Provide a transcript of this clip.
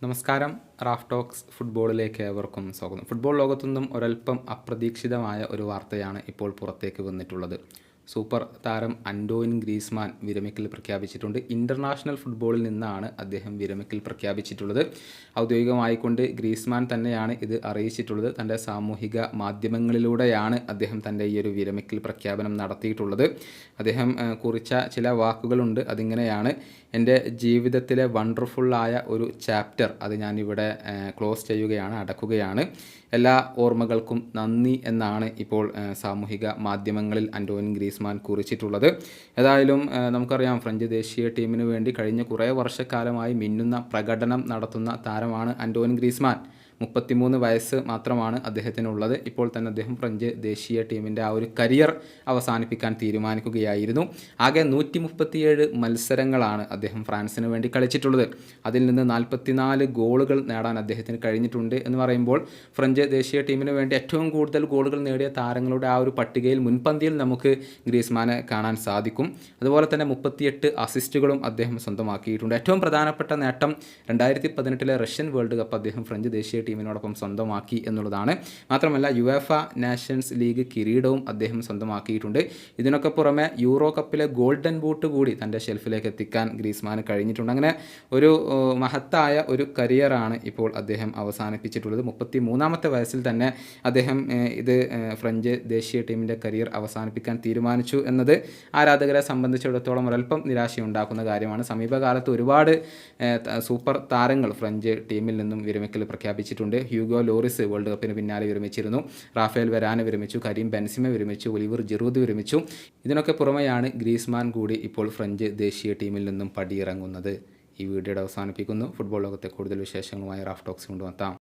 നമസ്കാരം. Raf talks ഫുട്ബോളിലേക്ക് ഏവർക്കും സ്വാഗതം. ഫുട്ബോൾ ലോകത്തുനിന്നും ഒരൽപ്പം അപ്രതീക്ഷിതമായ ഒരു വാർത്തയാണ് ഇപ്പോൾ പുറത്തേക്ക് വന്നിട്ടുള്ളത്. സൂപ്പർ താരം അന്റോയിൻ ഗ്രീസ്മാൻ വിരമിക്കൽ പ്രഖ്യാപിച്ചിട്ടുണ്ട്. ഇൻ്റർനാഷണൽ ഫുട്ബോളിൽ നിന്നാണ് അദ്ദേഹം വിരമിക്കൽ പ്രഖ്യാപിച്ചിട്ടുള്ളത്. ഔദ്യോഗികമായിക്കൊണ്ട് ഗ്രീസ്മാൻ തന്നെയാണ് ഇത് അറിയിച്ചിട്ടുള്ളത്. തൻ്റെ സാമൂഹിക മാധ്യമങ്ങളിലൂടെയാണ് അദ്ദേഹം തൻ്റെ ഈ ഒരു വിരമിക്കൽ പ്രഖ്യാപനം നടത്തിയിട്ടുള്ളത്. അദ്ദേഹം കുറിച്ച ചില വാക്കുകളുണ്ട്. അതിങ്ങനെയാണ്: എൻ്റെ ജീവിതത്തിലെ വണ്ടർഫുള്ളായ ഒരു ചാപ്റ്റർ അത് ഞാനിവിടെ ക്ലോസ് ചെയ്യുകയാണ്, അടക്കുകയാണ്. എല്ലാ ഓർമ്മകൾക്കും നന്ദി എന്നാണ് ഇപ്പോൾ സാമൂഹിക മാധ്യമങ്ങളിൽ അന്റോയിൻ ഗ്രീസ്മാൻ കുറിച്ചിട്ടുള്ളത്. ഏതായാലും നമുക്കറിയാം, ഫ്രഞ്ച് ദേശീയ ടീമിന് വേണ്ടി കഴിഞ്ഞ കുറേ വർഷക്കാലമായി മിന്നുന്ന പ്രകടനം നടത്തുന്ന താരമാണ് അന്റോയിൻ ഗ്രീസ്മാൻ. 33 വയസ്സ് മാത്രമാണ് അദ്ദേഹത്തിനുള്ളത്. ഇപ്പോൾ തന്നെ അദ്ദേഹം ഫ്രഞ്ച് ദേശീയ ടീമിൻ്റെ ആ ഒരു കരിയർ അവസാനിപ്പിക്കാൻ തീരുമാനിക്കുകയായിരുന്നു. ആകെ 137 മത്സരങ്ങളാണ് അദ്ദേഹം ഫ്രാൻസിന് വേണ്ടി കളിച്ചിട്ടുള്ളത്. അതിൽ നിന്ന് 44 ഗോളുകൾ നേടാൻ അദ്ദേഹത്തിന് കഴിഞ്ഞിട്ടുണ്ട് എന്ന് പറയുമ്പോൾ ഫ്രഞ്ച് ദേശീയ ടീമിന് വേണ്ടി ഏറ്റവും കൂടുതൽ ഗോളുകൾ നേടിയ താരങ്ങളുടെ ആ ഒരു പട്ടികയിൽ മുൻപന്തിയിൽ നമുക്ക് ഗ്രീസ്മാനെ കാണാൻ സാധിക്കും. അതുപോലെ തന്നെ 38 അസിസ്റ്റുകളും അദ്ദേഹം സ്വന്തമാക്കിയിട്ടുണ്ട്. ഏറ്റവും പ്രധാനപ്പെട്ട നേട്ടം 2018 റഷ്യൻ വേൾഡ് കപ്പ് അദ്ദേഹം ഫ്രഞ്ച് ദേശീയ ടീമിനോടൊപ്പം സ്വന്തമാക്കി എന്നുള്ളതാണ്. മാത്രമല്ല യുവേഫ നാഷൻസ് ലീഗ് കിരീടവും അദ്ദേഹം സ്വന്തമാക്കിയിട്ടുണ്ട്. ഇതിനൊക്കെ പുറമെ യൂറോ കപ്പിലെ ഗോൾഡൻ ബൂട്ട് കൂടി തൻ്റെ ഷെൽഫിലേക്ക് എത്തിക്കാൻ ഗ്രീസ്മാന് കഴിഞ്ഞിട്ടുണ്ട്. അങ്ങനെ ഒരു മഹത്തായ ഒരു കരിയറാണ് ഇപ്പോൾ അദ്ദേഹം അവസാനിപ്പിച്ചിട്ടുള്ളത്. 33-ാമത്തെ വയസ്സിൽ തന്നെ അദ്ദേഹം ഫ്രഞ്ച് ദേശീയ ടീമിൻ്റെ കരിയർ അവസാനിപ്പിക്കാൻ തീരുമാനിച്ചു എന്നത് ആരാധകരെ സംബന്ധിച്ചിടത്തോളം ഒരൽപ്പം നിരാശയുണ്ടാക്കുന്ന കാര്യമാണ്. സമീപകാലത്ത് ഒരുപാട് സൂപ്പർ താരങ്ങൾ ഫ്രഞ്ച് ടീമിൽ നിന്നും വിരമിക്കൽ പ്രഖ്യാപിച്ചിട്ടുണ്ട്. ഹ്യൂഗോ ലോറിസ് വേൾഡ് കപ്പിന് പിന്നാലെ വിരമിച്ചിരുന്നു. റാഫേൽ വരാന വിരമിച്ചു. കരീം ബെൻസിമ വിരമിച്ചു. ഒലിവർ ജിറൂദ് വിരമിച്ചു. ഇതിനൊക്കെ പുറമെയാണ് ഗ്രീസ്മാൻ കൂടി ഇപ്പോൾ ഫ്രഞ്ച് ദേശീയ ടീമിൽ നിന്നും പടിയിറങ്ങുന്നത്. ഈ വീഡിയോയുടെ അവസാനിപ്പിക്കുന്നു. ഫുട്ബോൾ ലോകത്തെ കൂടുതൽ വിശേഷങ്ങളുമായി റാഫ് ടോക്സ് കൊണ്ടുവെത്താം.